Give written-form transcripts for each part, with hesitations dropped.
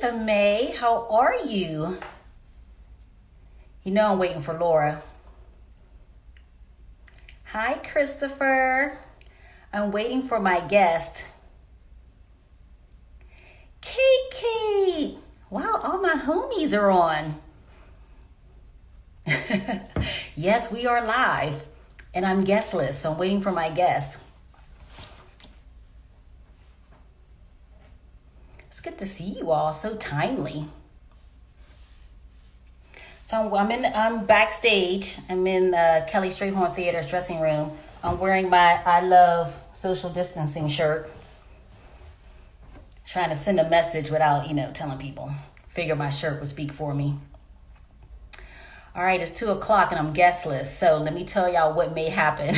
May, how are you? You know I'm waiting for Laura. Hi, Christopher. I'm waiting for my guest. Kiki! Wow, all my homies are on. Yes, we are live, and I'm guestless, so I'm waiting for my guest. It's good to see you all, so timely. So I'm backstage. I'm in Kelly Strayhorn Theater's dressing room. I'm wearing my I Love Social Distancing shirt. Trying to send a message without, telling people. Figure my shirt would speak for me. All right, it's 2:00 and I'm guestless. So let me tell y'all what may happen.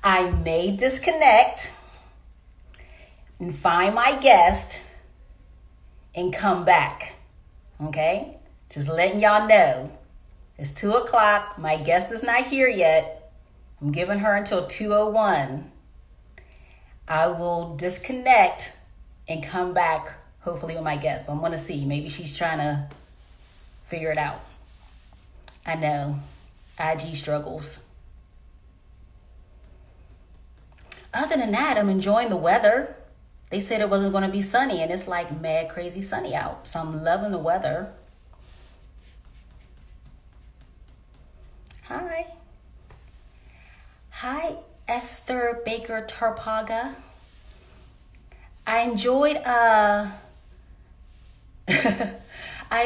I may disconnect and find my guest and come back. Okay? Just letting y'all know. It's 2:00. My guest is not here yet. I'm giving her until 2:01. I will disconnect and come back, hopefully with my guest. But I'm going to see. Maybe she's trying to figure it out. I know. IG struggles. Other than that, I'm enjoying the weather. They said it wasn't going to be sunny, and it's like mad crazy sunny out. So I'm loving the weather. Hi. Hi, Esther Baker Tarpaga. I enjoyed I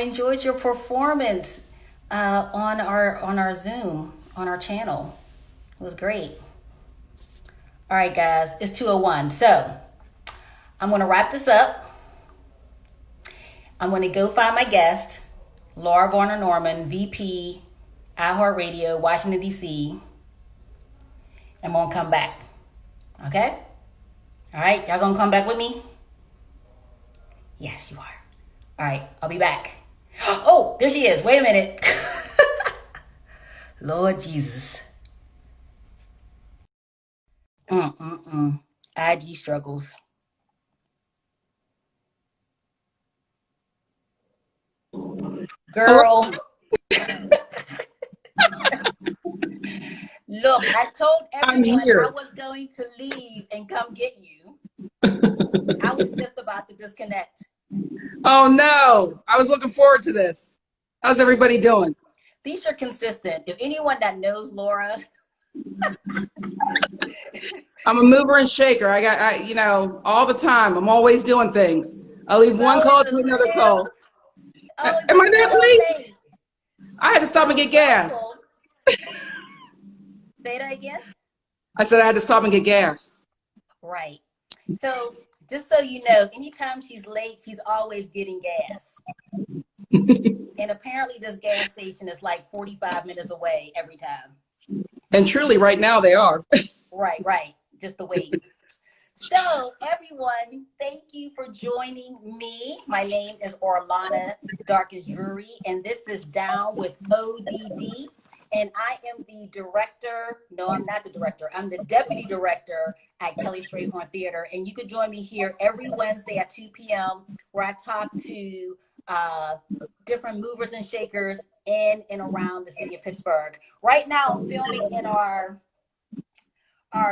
enjoyed your performance on our Zoom, on our channel. It was great. All right, guys, it's 2:01. So I'm going to wrap this up. I'm going to go find my guest, Laura Varner-Norman, VP, iHeart Radio, Washington, D.C. I'm going to come back. Okay? All right, y'all going to come back with me? Yes, you are. All right, I'll be back. Oh, there she is. Wait a minute. Lord Jesus. IG struggles. Hello? Girl. Look, I told everyone I was going to leave and come get you. I was just about to disconnect. Oh no, I was looking forward to this. How's everybody doing? These are consistent. If anyone that knows Laura, I'm a mover and shaker. All the time. I'm always doing things. I leave one call to another call. Am I not late? I had to stop and get gas. Say that again? I said I had to stop and get gas. Right. So just so you know, anytime she's late, she's always getting gas. And apparently this gas station is like 45 minutes away every time. And truly right now they are. Right. Just the wait. So everyone, thank you for joining me. My name is Orlana Darkins Drewery, and this is Down with ODD. And I am the director. No, I'm not the director. I'm the deputy director at Kelly Strayhorn Theater. And you can join me here every Wednesday at 2 p.m. where I talk to different movers and shakers in and around the city of Pittsburgh. Right now, I'm filming in our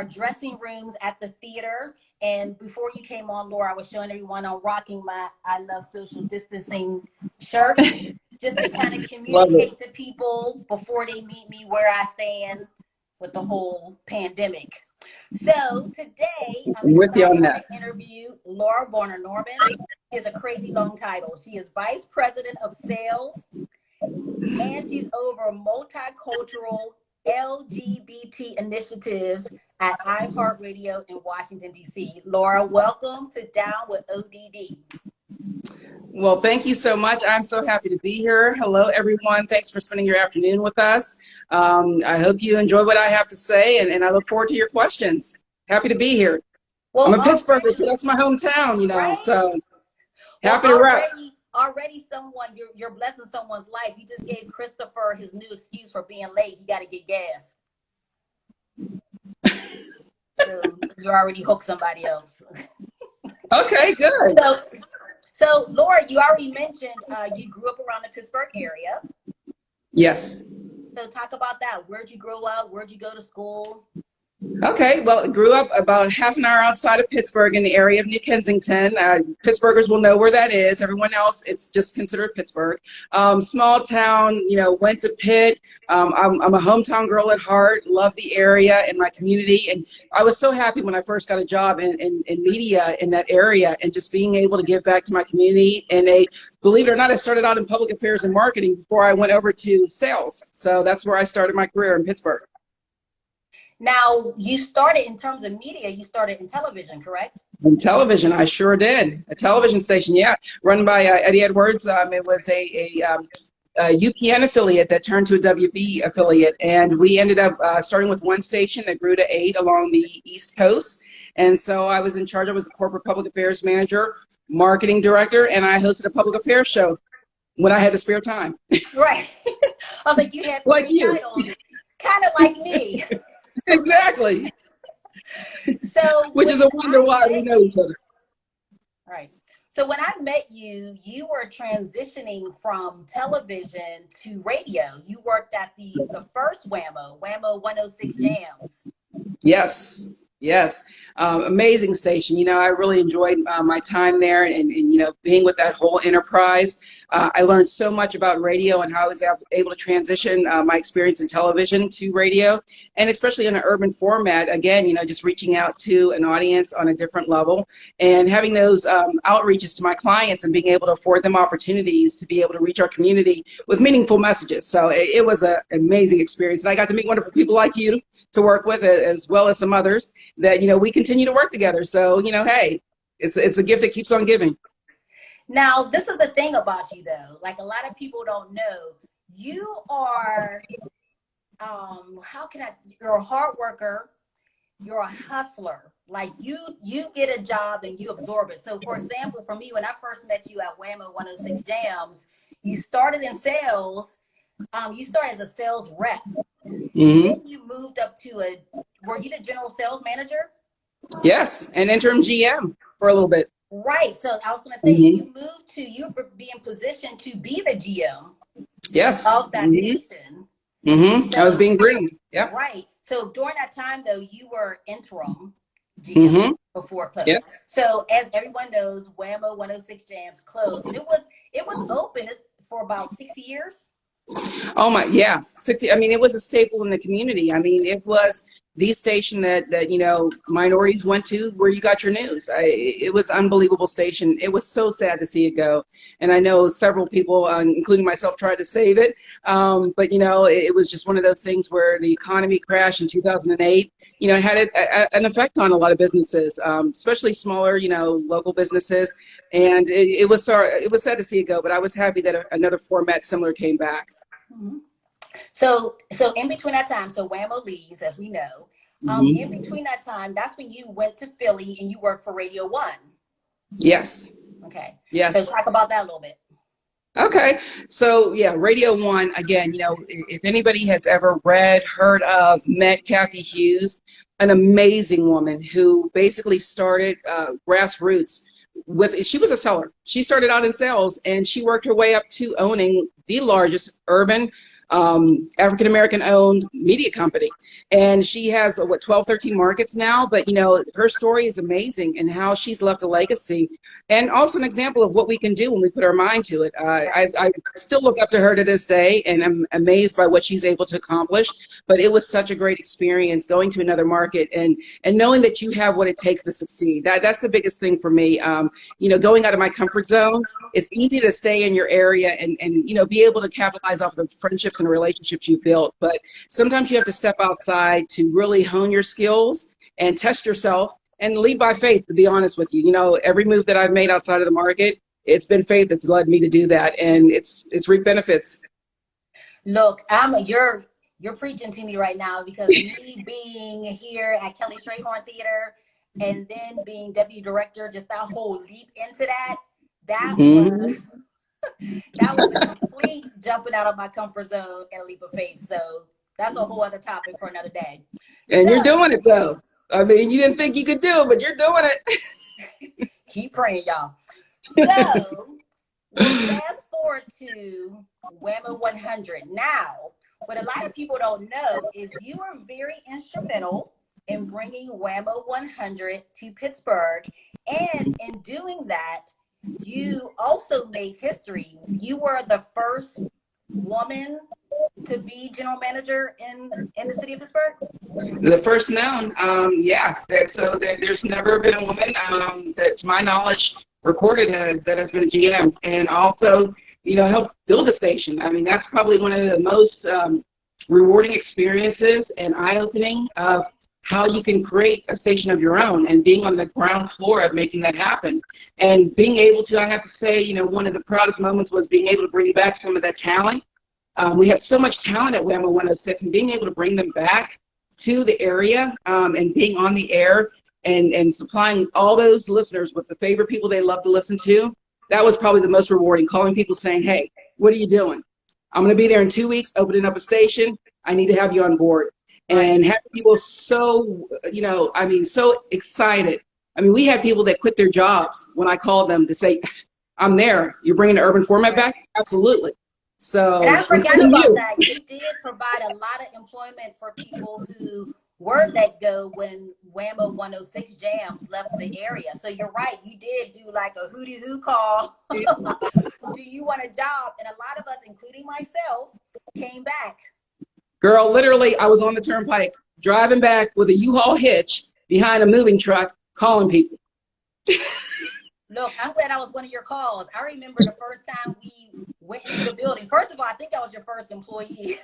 dressing rooms at the theater. And before you came on, Laura, I was showing everyone I'm rocking my I Love Social Distancing shirt. Just to kind of communicate to people before they meet me where I stand with the whole pandemic. So today I'm excited to interview Laura Varner-Norman. She has a crazy long title. She is Vice President of Sales, and she's over multicultural LGBT initiatives at iHeart Radio in Washington, D.C. Laura, welcome to Down with ODD. Well, thank you so much. I'm so happy to be here. Hello, everyone. Thanks for spending your afternoon with us. I hope you enjoy what I have to say, and I look forward to your questions. Happy to be here. Well, I'm a Pittsburgher, so that's my hometown, right? So happy to wrap. Already someone, you're blessing someone's life. You just gave Christopher his new excuse for being late. He got to get gas. So you already hooked somebody else. Okay, good. So, Laura, you already mentioned you grew up around the Pittsburgh area. Yes. So, talk about that. Where'd you grow up? Where'd you go to school? Okay, well, I grew up about half an hour outside of Pittsburgh in the area of New Kensington. Pittsburghers will know where that is. Everyone else, it's just considered Pittsburgh. Small town, went to Pitt. I'm a hometown girl at heart, love the area and my community. And I was so happy when I first got a job in media in that area and just being able to give back to my community. And believe it or not, I started out in public affairs and marketing before I went over to sales. So that's where I started my career in Pittsburgh. Now, you started in terms of media, you started in television, correct? In television, I sure did. A television station, yeah, run by Eddie Edwards. It was a UPN affiliate that turned to a WB affiliate, and we ended up starting with one station that grew to 8 along the East Coast. And so I was in charge. I was a corporate public affairs manager, marketing director, and I hosted a public affairs show when I had the spare time. Right. I was like, you had like you, titles, kind of like me. Exactly. So, which is a wonder why we know each other. Right. So when I met you, you were transitioning from television to radio. You worked at the first Whammo 106 Jams. Yes. Yes. Amazing station. I really enjoyed my time there and being with that whole enterprise. I learned so much about radio and how I was able to transition my experience in television to radio, and especially in an urban format. Again, just reaching out to an audience on a different level and having those outreaches to my clients and being able to afford them opportunities to be able to reach our community with meaningful messages. So it was an amazing experience. And I got to meet wonderful people like you to work with, as well as some others that, we continue to work together. So, hey, it's a gift that keeps on giving. Now, this is the thing about you, though. Like, a lot of people don't know, you are, you're a hard worker, you're a hustler. Like, you get a job and you absorb it. So, for example, for me, when I first met you at Whammo 106 Jams, you started in sales. You started as a sales rep. Mm-hmm. Then you moved up to were you the general sales manager? Yes, and interim GM for a little bit. Right. So I was going to say, you be in position to be the GM. Yes. Of that station. So, I was being groomed. Yeah. Right. So during that time, though, you were interim GM before it closed. Yes. So as everyone knows, Whammo 106 Jams closed, and it was open for about 6 years. Oh my, yeah, 60. I mean, it was a staple in the community. I mean, it was the station that minorities went to where you got your news. It was an unbelievable station. It was so sad to see it go. And I know several people, including myself, tried to save it. But, it was just one of those things where the economy crashed in 2008. It had an effect on a lot of businesses, especially smaller, local businesses. And it was sad to see it go, but I was happy that another format similar came back. Mm-hmm. So in between that time, so Whammo leaves, as we know. In between that time, that's when you went to Philly and you worked for Radio 1. Yes. Okay. Yes. So talk about that a little bit. Okay. So yeah, Radio 1, again, if anybody has ever read, heard of, met Kathy Hughes, an amazing woman who basically started grassroots. She was a seller. She started out in sales and she worked her way up to owning the largest urban African-American owned media company. And she has 12, 13 markets now, but her story is amazing and how she's left a legacy and also an example of what we can do when we put our mind to it. I still look up to her to this day and I'm amazed by what she's able to accomplish, but it was such a great experience going to another market and knowing that you have what it takes to succeed. That's the biggest thing for me. Going out of my comfort zone, it's easy to stay in your area and be able to capitalize off the friendships and relationships you've built. But sometimes you have to step outside to really hone your skills and test yourself and lead by faith, to be honest with you. Every move that I've made outside of the market, it's been faith that's led me to do that. And it's reaped benefits. Look, you're preaching to me right now because me being here at Kelly Strayhorn Theater and then being deputy director, just that whole leap into that was that was a complete jumping out of my comfort zone and a leap of faith. So that's a whole other topic for another day. And you're doing it though. I mean, you didn't think you could do it, but you're doing it. Keep praying, y'all. So we'll fast forward to Whammo 100. Now, what a lot of people don't know is you were very instrumental in bringing Whammo 100 to Pittsburgh. And in doing that, you also made history. You were the first woman to be general manager in the city of Pittsburgh. The first known, yeah. There's never been a woman that, to my knowledge, recorded that has been a GM, and also, helped build a station. I mean, that's probably one of the most rewarding experiences and eye-opening of how you can create a station of your own, and being on the ground floor of making that happen. And being able to, I have to say, one of the proudest moments was being able to bring back some of that talent. We have so much talent at Whammo 106, and being able to bring them back to the area, and being on the air and supplying all those listeners with the favorite people they love to listen to, that was probably the most rewarding. Calling people saying, hey, what are you doing? I'm going to be there in 2 weeks, opening up a station. I need to have you on board. And having people so, so excited. I mean, we had people that quit their jobs when I called them to say, I'm there. You're bringing the urban format back? Absolutely. So, and I forgot about that. You did provide a lot of employment for people who were let go when Whammo 106 Jams left the area. So you're right. You did do like a hootie hoo call. Do you want a job? And a lot of us, including myself, came back. Girl, literally, I was on the turnpike driving back with a U-Haul hitch behind a moving truck, calling people. Look, I'm glad I was one of your calls. I remember the first time we went into the building. First of all, I think I was your first employee.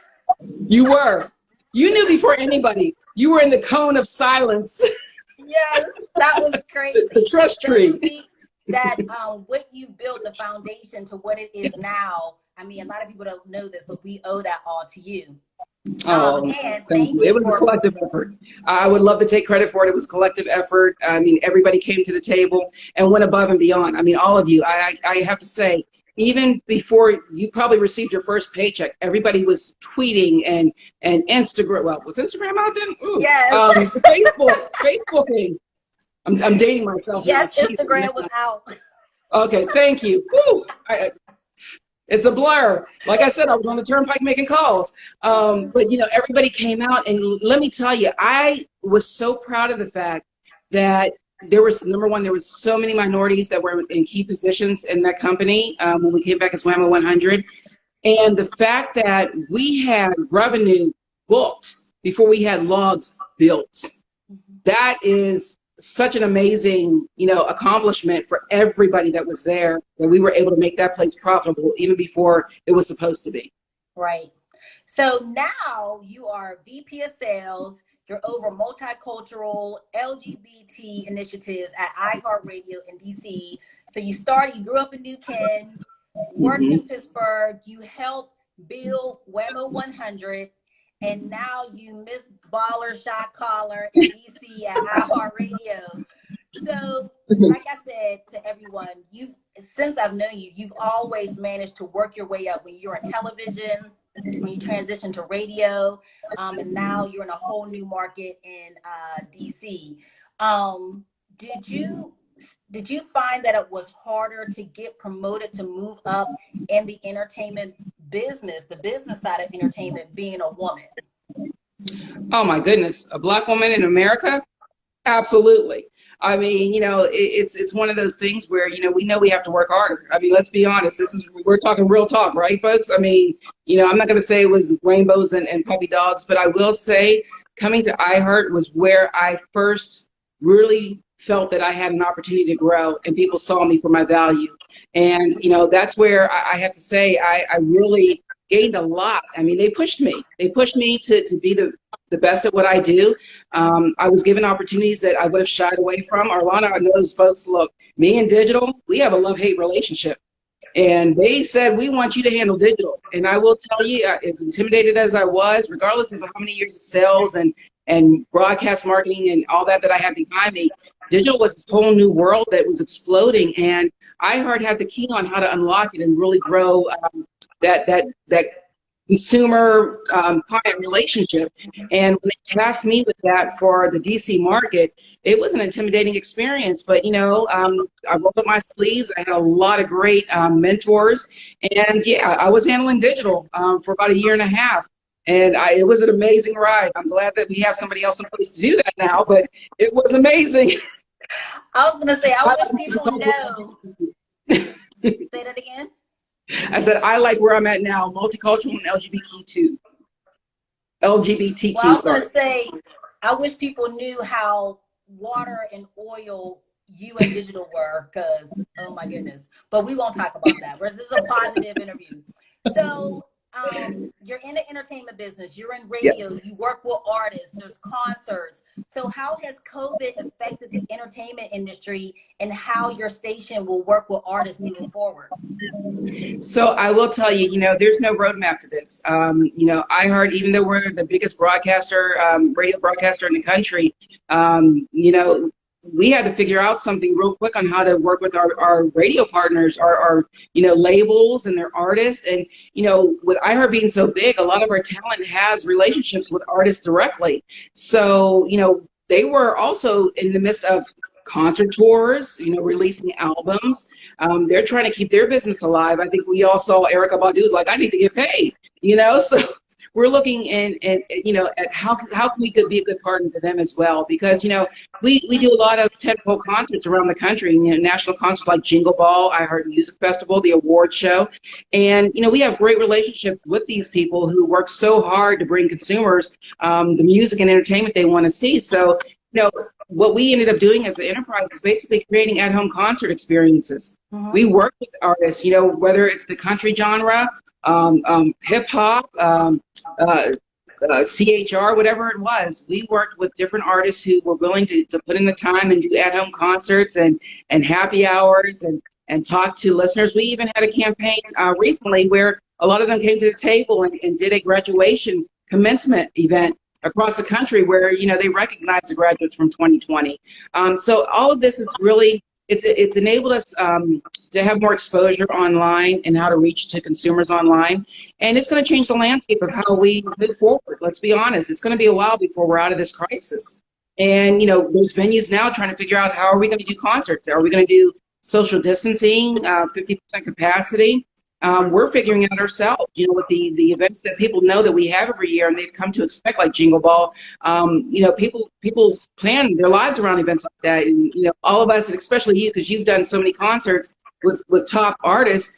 You were. You knew before anybody. You were in the cone of silence. Yes, that was crazy. The trust tree. That what you built, the foundation to what it is now. I mean, a lot of people don't know this, but we owe that all to you. Thank you. It was a collective effort. I would love to take credit for it. It was a collective effort. I mean, everybody came to the table and went above and beyond. I mean, all of you. I have to say, even before you probably received your first paycheck, everybody was tweeting and Instagram. Well, was Instagram out then? Ooh. Yes. Facebooking. I'm dating myself. Yes, now. Instagram was out. Okay, thank you. Woo. It's a blur. Like I said, I was on the turnpike making calls. But, everybody came out. And let me tell you, I was so proud of the fact that there was, number one, there was so many minorities that were in key positions in that company when we came back as Whammo 100. And the fact that we had revenue booked before we had logs built, that is such an amazing, accomplishment for everybody that was there, that we were able to make that place profitable even before it was supposed to be. Right. So now you are VP of Sales. You're over multicultural LGBT initiatives at iHeart Radio in DC. So you grew up in New Ken, worked in Pittsburgh. You helped build Whammo 100. And now you Miss Baller Shot Caller in DC at iHeart Radio. So, like I said to everyone, since I've known you, you've always managed to work your way up. When you're on television, when you transition to radio, and now you're in a whole new market in DC. Did you find that it was harder to get promoted, to move up in the entertainment business, the business side of entertainment, being a woman? Oh my goodness, a Black woman in America? Absolutely. I mean, it's one of those things where, we know we have to work harder. I mean, let's be honest. We're talking real talk, right, folks? I mean, I'm not going to say it was rainbows and puppy dogs, but I will say coming to iHeart was where I first really felt that I had an opportunity to grow, and people saw me for my value. And, that's where I have to say I really gained a lot. I mean, they pushed me. They pushed me to be the best at what I do. I was given opportunities that I would have shied away from. Arlana knows, folks, look, me and digital, we have a love-hate relationship. And they said, we want you to handle digital. And I will tell you, as intimidated as I was, regardless of how many years of sales and broadcast marketing and all that I had behind me, digital was this whole new world that was exploding. And iHeart had the key on how to unlock it and really grow that consumer client relationship. And when they tasked me with that for the DC market, it was an intimidating experience. But, I rolled up my sleeves. I had a lot of great mentors. And yeah, I was handling digital for about a year and a half. And it was an amazing ride. I'm glad that we have somebody else in place to do that now, but it was amazing. I was going to say, I wish people know. Say that again. I said, I like where I'm at now, multicultural and LGBTQ. Well, I was going to say, I wish people knew how water and oil you and digital were, because, oh my goodness. But we won't talk about that. This is a positive interview. So you're in the entertainment business, you're in radio, yes. You work with artists, there's concerts. So how has COVID affected the entertainment industry and how your station will work with artists moving forward? So I will tell you, there's no roadmap to this. iHeart, even though we're the biggest broadcaster, radio broadcaster in the country, we had to figure out something real quick on how to work with our radio partners, our labels and their artists. And, with iHeart being so big, a lot of our talent has relationships with artists directly. So, they were also in the midst of concert tours, releasing albums. They're trying to keep their business alive. I think we all saw Erykah Badu's like, I need to get paid, so we're looking at how can we could be a good partner to them as well, because we do a lot of tentpole concerts around the country, national concerts like Jingle Ball, iHeart Music Festival, the award show, and we have great relationships with these people who work so hard to bring consumers the music and entertainment they want to see. So what we ended up doing as an enterprise is basically creating at-home concert experiences. Mm-hmm. We work with artists, whether it's the country genre, hip hop, CHR, whatever it was. We worked with different artists who were willing to put in the time and do at-home concerts and happy hours and talk to listeners. We even had a campaign recently where a lot of them came to the table and did a graduation commencement event across the country where, they recognized the graduates from 2020. So all of this is really, it's enabled us to have more exposure online and how to reach to consumers online. And it's going to change the landscape of how we move forward. Let's be honest. It's going to be a while before we're out of this crisis. And, there's venues now trying to figure out how are we going to do concerts? Are we going to do social distancing, 50% capacity? We're figuring out ourselves, with the events that people know that we have every year and they've come to expect, like Jingle Ball. People plan their lives around events like that. And, all of us, and especially you, because you've done so many concerts with top artists,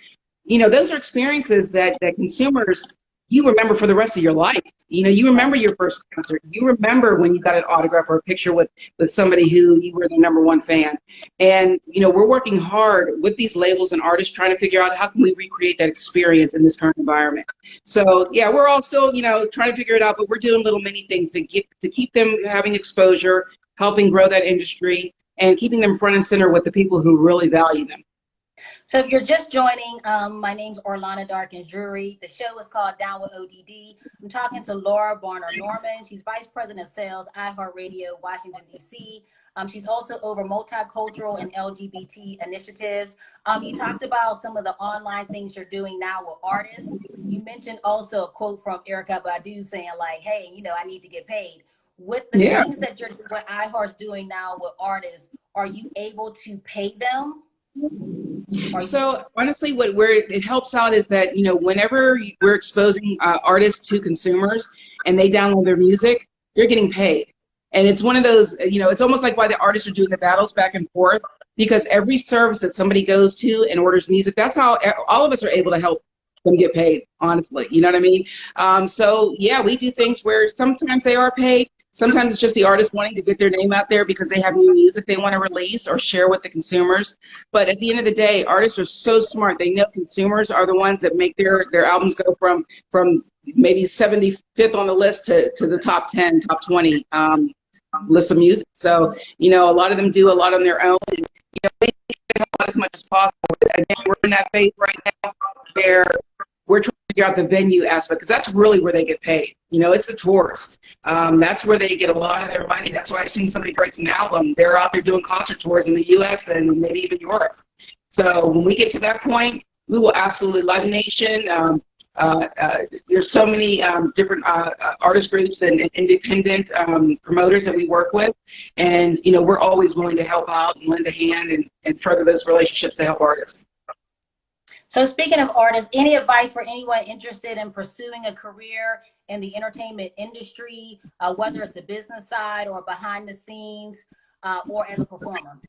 those are experiences that consumers, you remember for the rest of your life. You remember your first concert. You remember when you got an autograph or a picture with somebody who you were the #1 fan. And, we're working hard with these labels and artists trying to figure out how can we recreate that experience in this current environment. So, yeah, we're all still, trying to figure it out, but we're doing little mini things to keep them having exposure, helping grow that industry, and keeping them front and center with the people who really value them. So if you're just joining, my name's Orlana Darkins Drewery. The show is called Down with ODD. I'm talking to Laura Varner-Norman. She's Vice President of Sales, iHeart Radio, Washington, D.C. She's also over multicultural and LGBT initiatives. You talked about some of the online things you're doing now with artists. You mentioned also a quote from Erykah Badu saying like, hey, I need to get paid. With the things that what iHeart's doing now with artists, are you able to pay them? So honestly, where it helps out is that, whenever we're exposing artists to consumers and they download their music, you're getting paid. And it's one of those, it's almost like why the artists are doing the battles back and forth, because every service that somebody goes to and orders music, that's how all of us are able to help them get paid, honestly. You know what I mean? So yeah, we do things where sometimes they are paid. Sometimes it's just the artist wanting to get their name out there because they have new music they want to release or share with the consumers. But at the end of the day, artists are so smart. They know consumers are the ones that make their albums go from maybe 75th on the list to the top 10, top 20 list of music. So, a lot of them do a lot on their own. And, they help out as much as possible. Again, we're in that phase right now where we're trying to figure out the venue aspect, because that's really where they get paid. It's the tours. That's where they get a lot of their money. That's why I've seen somebody breaks an album. They're out there doing concert tours in the U.S. and maybe even Europe. So when we get to that point, we will absolutely, Live Nation, There's so many different artist groups and independent promoters that we work with, and we're always willing to help out and lend a hand and further those relationships to help artists. So speaking of artists, any advice for anyone interested in pursuing a career in the entertainment industry, whether it's the business side or behind the scenes, or as a performer?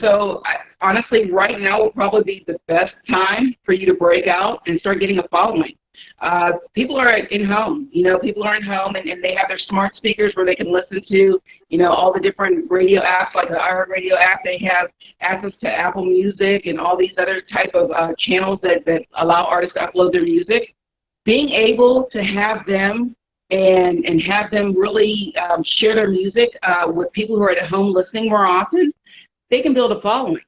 So honestly, right now will probably be the best time for you to break out and start getting a following. People are in home, people are in home and they have their smart speakers where they can listen to, all the different radio apps like the iHeart radio app. They have access to Apple Music and all these other type of channels that allow artists to upload their music. Being able to have them and have them really share their music with people who are at home listening more often, they can build a following.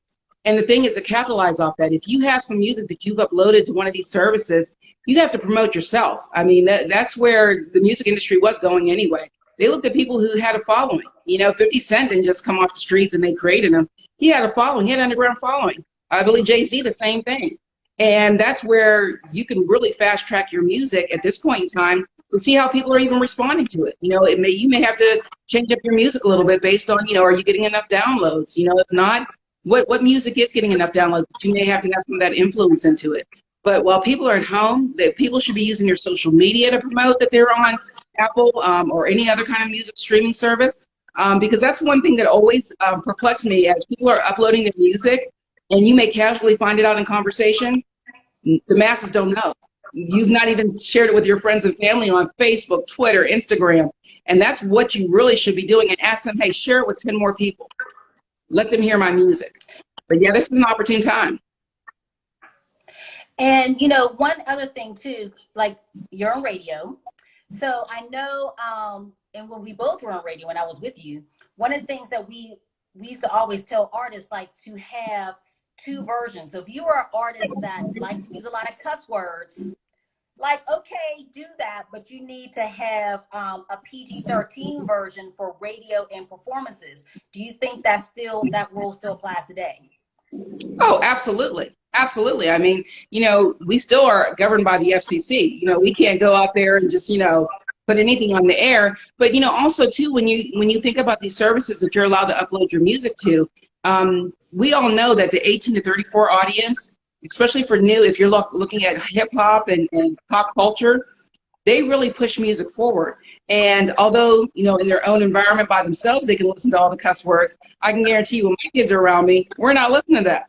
And the thing is to capitalize off that. If you have some music that you've uploaded to one of these services, you have to promote yourself. I mean, that's where the music industry was going anyway. They looked at people who had a following. 50 Cent didn't just come off the streets and they created him. He had a following. He had an underground following. I believe Jay-Z, the same thing. And that's where you can really fast track your music at this point in time to see how people are even responding to it. You may have to change up your music a little bit based on, are you getting enough downloads? If not, what music is getting enough downloads? You may have to have some of that influence into it. But while people are at home, that people should be using their social media to promote that they're on Apple or any other kind of music streaming service, because that's one thing that always perplexes me as people are uploading their music, and you may casually find it out in conversation. The masses don't know. You've not even shared it with your friends and family on Facebook, Twitter, Instagram, and that's what you really should be doing. And ask them, hey, share it with 10 more people. Let them hear my music. But yeah, this is an opportune time. And, one other thing too, like you're on radio. So I know, and when we both were on radio, when I was with you, one of the things that we used to always tell artists, like to have two versions. So if you are an artist that like to use a lot of cuss words, like, okay, do that, but you need to have a PG-13 version for radio and performances. Do you think that rule still applies today? Oh, absolutely. Absolutely. I mean, we still are governed by the FCC. We can't go out there and just, put anything on the air. But, also, too, when you think about these services that you're allowed to upload your music to, we all know that the 18 to 34 audience, especially for new, if you're looking at hip hop and pop culture, they really push music forward. And although, in their own environment by themselves, they can listen to all the cuss words, I can guarantee you when my kids are around me, we're not listening to that.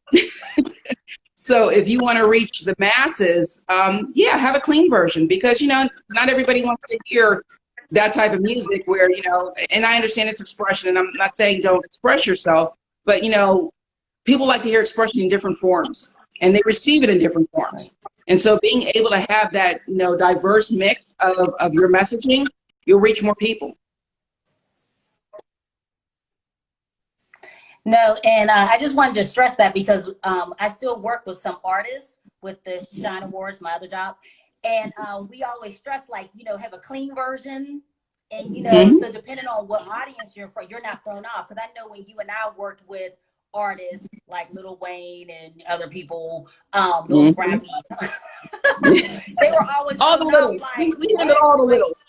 So if you want to reach the masses, have a clean version because, not everybody wants to hear that type of music where, and I understand it's expression and I'm not saying don't express yourself, but, people like to hear expression in different forms and they receive it in different forms. And so being able to have that, diverse mix of your messaging, you'll reach more people. No, and I just wanted to stress that because I still work with some artists with the Shine Awards, my other job, and we always stress have a clean version, and so depending on what audience you're from, you're not thrown off. Because I know when you and I worked with artists like Lil Wayne and other people, those rappy, they were always all the littles. We handle all the littles.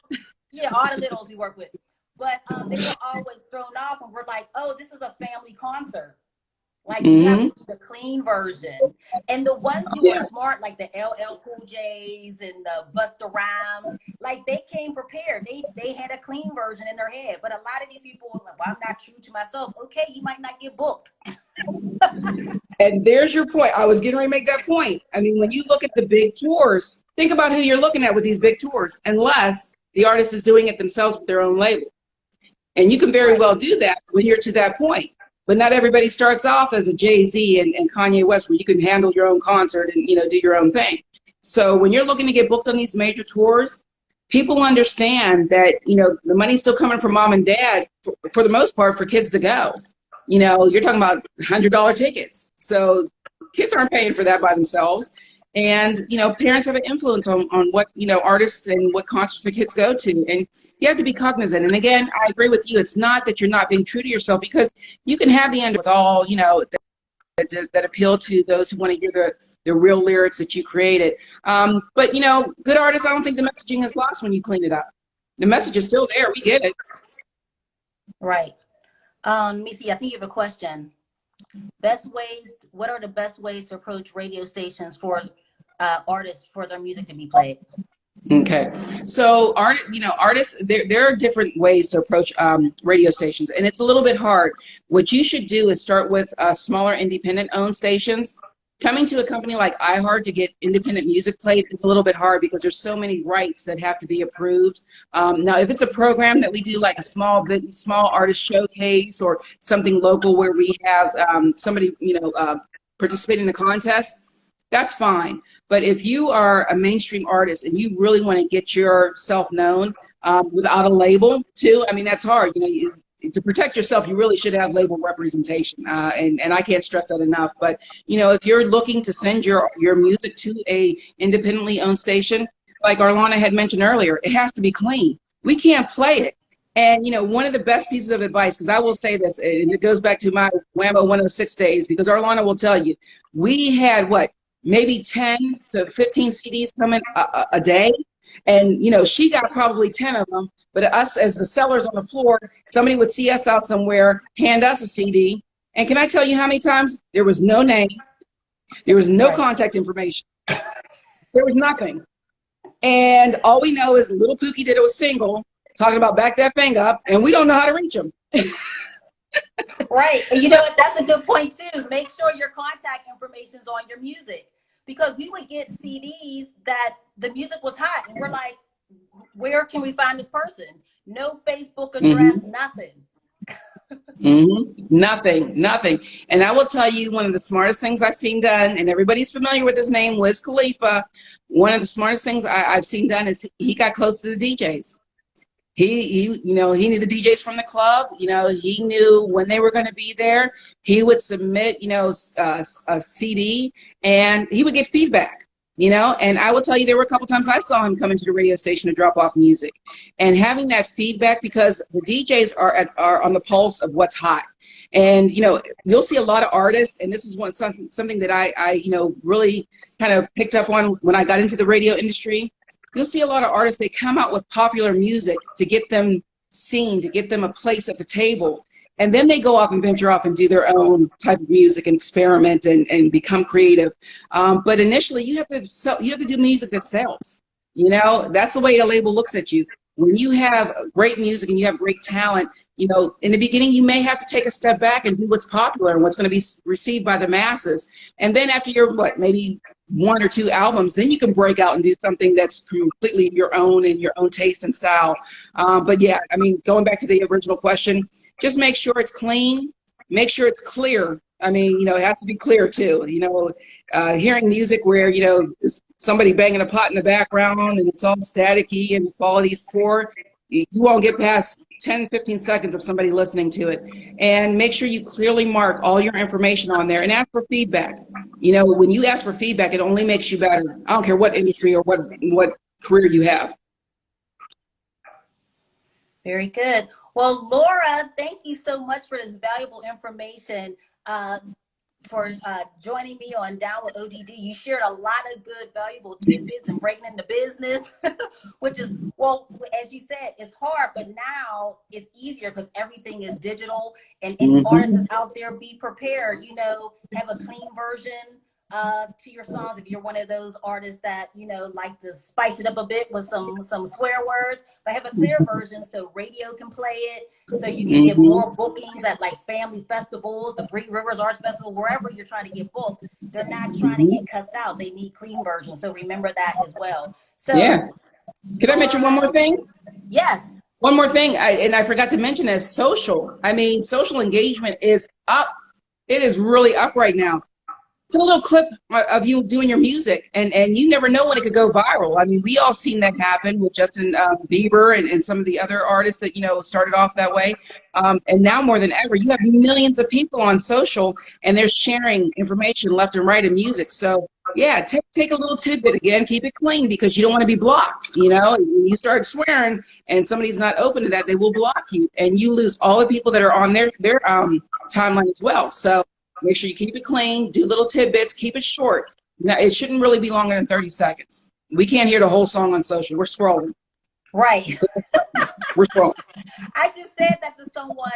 Yeah, all the littles we work with. But they were always thrown off and we're like, oh, this is a family concert. Like you have to do the clean version. And the ones who were smart, like the LL Cool J's and the Busta Rhymes, like they came prepared. They had a clean version in their head. But a lot of these people were like, well, I'm not true to myself. Okay, you might not get booked. And there's your point. I was getting ready to make that point. I mean, when you look at the big tours, think about who you're looking at with these big tours, unless the artist is doing it themselves with their own label. And you can very well do that when you're to that point. But not everybody starts off as a Jay-Z and Kanye West where you can handle your own concert and, do your own thing. So when you're looking to get booked on these major tours, people understand that, the money's still coming from mom and dad for the most part for kids to go. You're talking about $100 tickets. So kids aren't paying for that by themselves. And, parents have an influence on what, artists and what concerts the kids go to. And you have to be cognizant. And again, I agree with you. It's not that you're not being true to yourself because you can have the end with all, that appeal to those who want to hear the real lyrics that you created. But, good artists, I don't think the messaging is lost when you clean it up. The message is still there. We get it. Right. Missy, I think you have a question. What are the best ways to approach radio stations for artists for their music to be played? Okay, so artists, there are different ways to approach radio stations, and it's a little bit hard. What you should do is start with smaller independent-owned stations. Coming to a company like iHeart to get independent music played is a little bit hard because there's so many rights that have to be approved. Now, if it's a program that we do like a small artist showcase or something local where we have somebody participate in the contest, that's fine. But if you are a mainstream artist and you really want to get yourself known without a label too, I mean, that's hard. To protect yourself, you really should have label representation. And I can't stress that enough. But, if you're looking to send your music to a independently owned station, like Arlana had mentioned earlier, it has to be clean. We can't play it. And, one of the best pieces of advice, because I will say this, and it goes back to my Whammo 106 days, because Arlana will tell you, we had maybe 10 to 15 CDs coming a day. And, she got probably 10 of them. But us as the sellers on the floor, somebody would see us out somewhere, hand us a CD. And can I tell you how many times? There was no name. There was no contact information. There was nothing. And all we know is Little Pookie did it with single, talking about back that thing up, and we don't know how to reach them. Right. And that's a good point too. Make sure your contact information is on your music, because we would get CDs that the music was hot and we're like, where can we find this person? No Facebook address, nothing. Nothing. And I will tell you, one of the smartest things I've seen done, and everybody's familiar with his name, Wiz Khalifa. One of the smartest things I've seen done is he got close to the DJs. He knew the DJs from the club. He knew when they were going to be there. He would submit, a CD, and he would get feedback. And I will tell you, there were a couple times I saw him come into the radio station to drop off music, and having that feedback, because the DJs are on the pulse of what's hot. And, you'll see a lot of artists, and this is something that I really kind of picked up on when I got into the radio industry. You'll see a lot of artists, they come out with popular music to get them seen, to get them a place at the table. And then they go off and venture off and do their own type of music and experiment and become creative. But initially, you have to do music that sells. That's the way a label looks at you. When you have great music and you have great talent, in the beginning, you may have to take a step back and do what's popular and what's going to be received by the masses. And then after your, maybe 1 or 2 albums, then you can break out and do something that's completely your own and your own taste and style. But yeah, I mean, going back to the original question, just make sure it's clean, make sure it's clear. I mean, it has to be clear too. Hearing music where, somebody banging a pot in the background and it's all staticky and the quality is poor, you won't get past 10, 15 seconds of somebody listening to it. And make sure you clearly mark all your information on there and ask for feedback. When you ask for feedback, it only makes you better. I don't care what industry or what career you have. Very good. Well, Laura, thank you so much for this valuable information, for joining me on Down with ODD. You shared a lot of good, valuable tidbits and breaking into business, which is, well, as you said, it's hard, but now it's easier because everything is digital. And any artists out there, be prepared, have a clean version to your songs. If you're one of those artists that, like to spice it up a bit with some swear words, but have a clear version so radio can play it, so you can get more bookings at like family festivals, the Three Rivers Arts Festival, wherever you're trying to get booked. They're not trying to get cussed out. They need clean versions. So remember that as well. So yeah. Can I mention one more thing? Yes. One more thing, I forgot to mention is social. I mean, social engagement is up. It is really up right now. Put a little clip of you doing your music, and you never know when it could go viral. I mean, we all seen that happen with Justin Bieber and some of the other artists that, started off that way. And now more than ever, you have millions of people on social, and they're sharing information left and right in music. So yeah, take a little tidbit again, keep it clean, because you don't want to be blocked. When you start swearing and somebody's not open to that, they will block you, and you lose all the people that are on their timeline as well. So Make sure you keep it clean, do little tidbits, keep it short. Now, it shouldn't really be longer than 30 seconds. We can't hear the whole song on social. We're scrolling. Right. We're scrolling. I just said that to someone.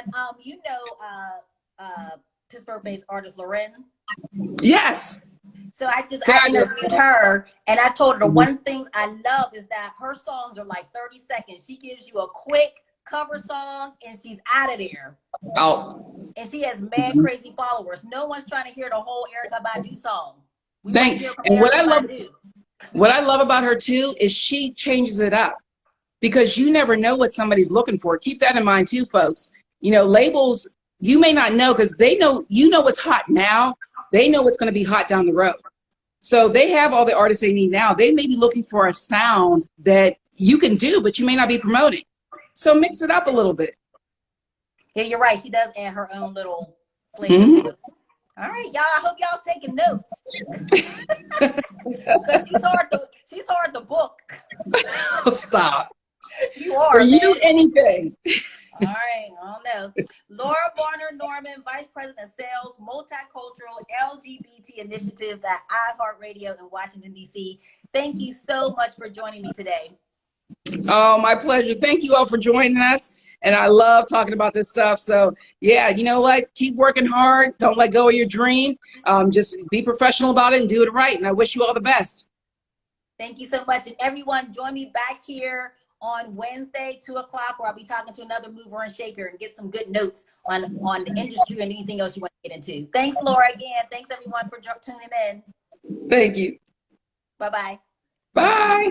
Pittsburgh-based artist Loren. Yes. So I interviewed her, and I told her the one things I love is that her songs are like 30 seconds. She gives you a quick cover song, and she's out of there. Oh. And she has mad crazy followers. No one's trying to hear the whole Erykah Badu song. We want to hear from Erykah Badu. What I love about her too is she changes it up, because you never know what somebody's looking for. Keep that in mind too, folks. You know, labels, you may not know, because they know, you know what's hot now. They know what's going to be hot down the road. So they have all the artists they need now. They may be looking for a sound that you can do, but you may not be promoting. So mix it up a little bit. Yeah, you're right. She does add her own little flavor. All right, y'all. I hope y'all taking notes. Because she's hard to book. Stop. You are. For you, anything. All right, I don't know. Laura Varner-Norman, Vice President of Sales, Multi-cultural LGBT Initiatives at iHeart Radio in Washington, D.C. Thank you so much for joining me today. Oh, my pleasure. Thank you all for joining us. And I love talking about this stuff. So, yeah, you know what? Keep working hard. Don't let go of your dream. Just be professional about it and do it right. And I wish you all the best. Thank you so much. And everyone, join me back here on Wednesday, 2 o'clock, where I'll be talking to another mover and shaker and get some good notes on the industry and anything else you want to get into. Thanks, Laura, again. Thanks, everyone, for tuning in. Thank you. Bye-bye. Bye.